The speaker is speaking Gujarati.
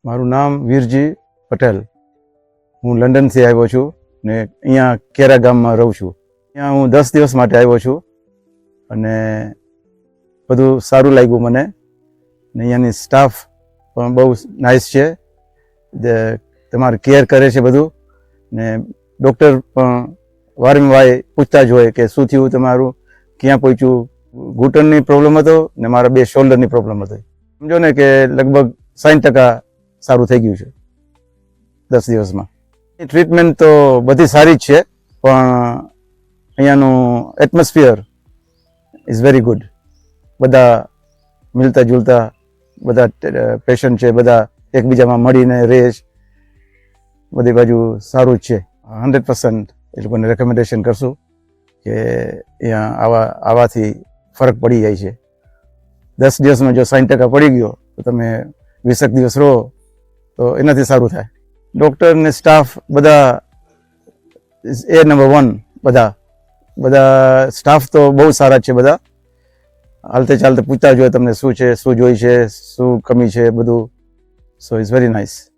મારું નામ વીરજી પટેલ. હું લંડનથી આવ્યો છું ને અહીંયા કેરા ગામમાં રહું છું. અહીંયા હું 10 દિવસ માટે આવ્યો છું અને બધું સારું લાગ્યું મને. ને અહીંયાની સ્ટાફ પણ બહુ નાઇસ છે, તમારી કેર કરે છે બધું. ને ડૉક્ટર પણ વારંવાર પૂછતા જ હોય કે શું થયું તમારું, ક્યાં પહોંચ્યું. ઘૂંટણની પ્રોબ્લેમ હતો ને મારા 2 શોલ્ડરની પ્રોબ્લેમ હતી. સમજો ને કે લગભગ 60% સારું થઈ ગયું છે 10 દિવસમાં. ટ્રીટમેન્ટ તો બધી સારી જ છે, પણ અહીંયાનું એટમોસ્ફિયર ઇઝ વેરી ગુડ. બધા મિલતા જુલતા બધા પેશન્ટ છે, બધા એકબીજામાં મળીને રહે છે. બધી બાજુ સારું જ છે. 100% એ લોકોને રેકમેન્ડેશન કરશું કે અહીંયા આવવાથી ફરક પડી જાય છે. 10 દિવસમાં જો 60% પડી ગયો તો તમે 20 દિવસ રહો તો એનાથી સારું થાય. ડૉક્ટર ને સ્ટાફ બધા નંબર 1. બધા સ્ટાફ તો બહુ સારા છે. બધા હાલતે ચાલતે પૂછતા જ હોય તમને શું છે, શું જોઈ છે, શું કમી છે બધું. So it's very nice.